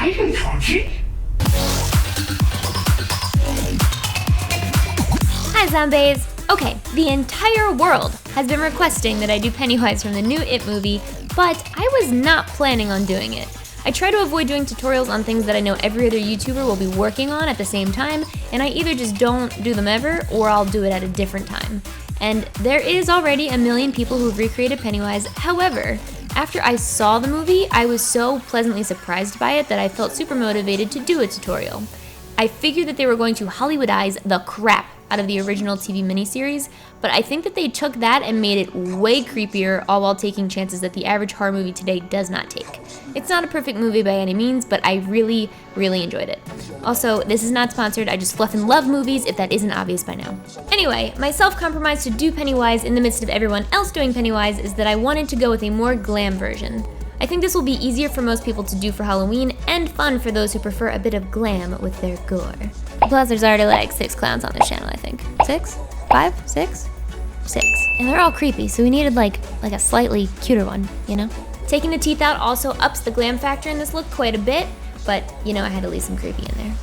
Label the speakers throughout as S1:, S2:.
S1: Hi zombies! Okay, the entire world has been requesting that I do Pennywise from the new It movie, but I was not planning on doing it. I try to avoid doing tutorials on things that I know every other YouTuber will be working on at the same time, and I either just don't do them ever, or I'll do it at a different time. And there is already a million people who've recreated Pennywise. However, after I saw the movie, I was so pleasantly surprised by it that I felt super motivated to do a tutorial. I figured that they were going to Hollywoodize the crap out of the original TV miniseries, but I think that they took that and made it way creepier, all while taking chances that the average horror movie today does not take. It's not a perfect movie by any means, but I really, really enjoyed it. Also, this is not sponsored, I just fluff and love movies if that isn't obvious by now. Anyway, my self-compromise to do Pennywise in the midst of everyone else doing Pennywise is that I wanted to go with a more glam version. I think this will be easier for most people to do for Halloween, and fun for those who prefer a bit of glam with their gore. Plus, there's already like 6 clowns on this channel, I think. 6? 5? 6? 6. And they're all creepy, so we needed like a slightly cuter one, you know? Taking the teeth out also ups the glam factor in this look quite a bit, but you know, I had to leave some creepy in there.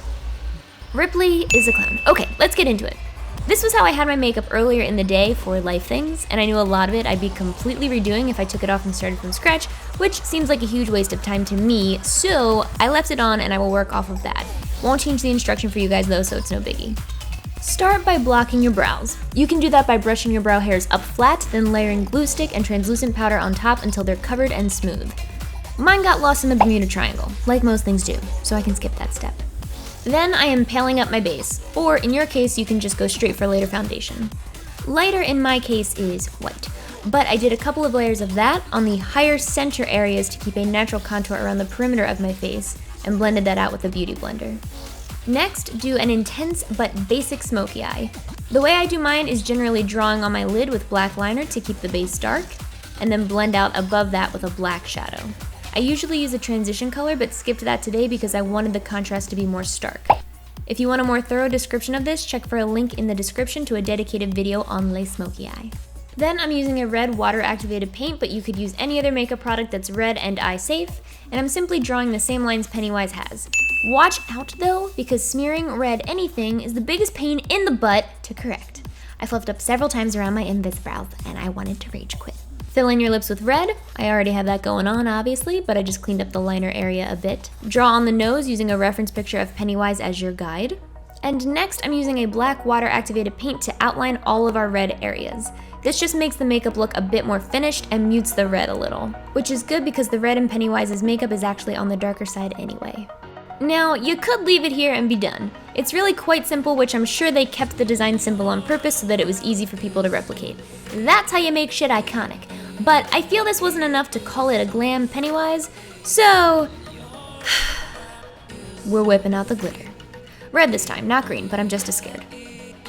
S1: Ripley is a clown. Okay, let's get into it. This was how I had my makeup earlier in the day for Life Things, and I knew a lot of it I'd be completely redoing if I took it off and started from scratch, which seems like a huge waste of time to me, so I left it on and I will work off of that. Won't change the instruction for you guys though, so it's no biggie. Start by blocking your brows. You can do that by brushing your brow hairs up flat, then layering glue stick and translucent powder on top until they're covered and smooth. Mine got lost in the Bermuda Triangle, like most things do, so I can skip that step. Then I am paling up my base, or in your case, you can just go straight for lighter foundation. Lighter in my case is white, but I did a couple of layers of that on the higher center areas to keep a natural contour around the perimeter of my face, and blended that out with a beauty blender. Next, do an intense but basic smoky eye. The way I do mine is generally drawing on my lid with black liner to keep the base dark, and then blend out above that with a black shadow. I usually use a transition color, but skipped that today because I wanted the contrast to be more stark. If you want a more thorough description of this, check for a link in the description to a dedicated video on Le Smoky Eye. Then I'm using a red water-activated paint, but you could use any other makeup product that's red and eye safe, and I'm simply drawing the same lines Pennywise has. Watch out though, because smearing red anything is the biggest pain in the butt to correct. I fluffed up several times around my invis-brows, and I wanted to rage quit. Fill in your lips with red. I already have that going on, obviously, but I just cleaned up the liner area a bit. Draw on the nose using a reference picture of Pennywise as your guide. And next, I'm using a black water-activated paint to outline all of our red areas. This just makes the makeup look a bit more finished and mutes the red a little, which is good because the red in Pennywise's makeup is actually on the darker side anyway. Now, you could leave it here and be done. It's really quite simple, which I'm sure they kept the design simple on purpose so that it was easy for people to replicate. That's how you make shit iconic. But I feel this wasn't enough to call it a glam Pennywise, so we're whipping out the glitter. Red this time, not green, but I'm just as scared.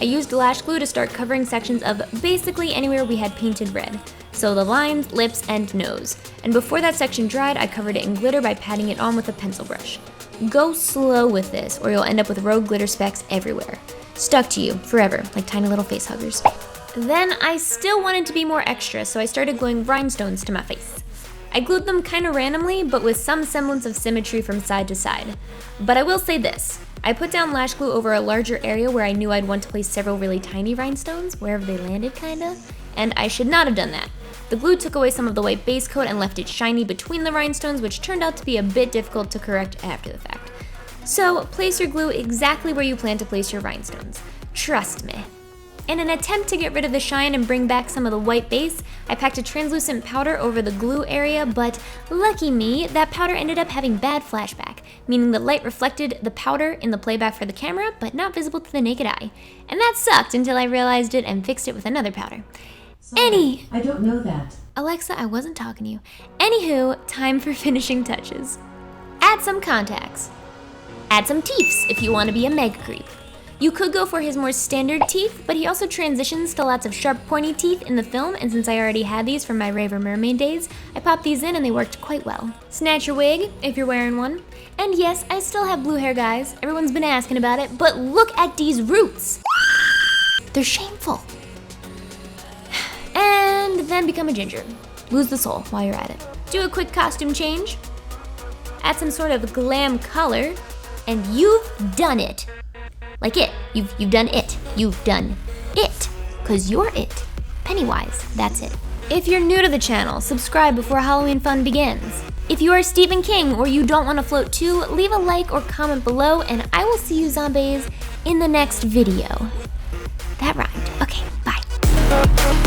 S1: I used lash glue to start covering sections of basically anywhere we had painted red, so the lines, lips, and nose. And before that section dried, I covered it in glitter by patting it on with a pencil brush. Go slow with this, or you'll end up with rogue glitter specks everywhere. Stuck to you, forever, like tiny little face huggers. Then I still wanted to be more extra, so I started gluing rhinestones to my face. I glued them kinda randomly, but with some semblance of symmetry from side to side. But I will say this, I put down lash glue over a larger area where I knew I'd want to place several really tiny rhinestones, wherever they landed kinda, and I should not have done that. The glue took away some of the white base coat and left it shiny between the rhinestones, which turned out to be a bit difficult to correct after the fact. So place your glue exactly where you plan to place your rhinestones. Trust me. In an attempt to get rid of the shine and bring back some of the white base, I packed a translucent powder over the glue area, but lucky me, that powder ended up having bad flashback, meaning the light reflected the powder in the playback for the camera, but not visible to the naked eye. And that sucked until I realized it and fixed it with another powder.
S2: Sorry, I don't know that.
S1: Alexa, I wasn't talking to you. Anywho, time for finishing touches. Add some contacts. Add some teeths if you want to be a mega creep. You could go for his more standard teeth, but he also transitions to lots of sharp, pointy teeth in the film, and since I already had these from my Raver Mermaid days, I popped these in and they worked quite well. Snatch your wig, if you're wearing one. And yes, I still have blue hair, guys. Everyone's been asking about it, but look at these roots. They're shameful. And then become a ginger. Lose the soul while you're at it. Do a quick costume change. add some sort of glam color, and you've done it. Like it. You've done it. You've done it. 'Cause you're it. Pennywise, that's it. If you're new to the channel, subscribe before Halloween fun begins. If you are Stephen King or you don't want to float too, leave a like or comment below, and I will see you zombies in the next video. That rhymed. Okay, bye.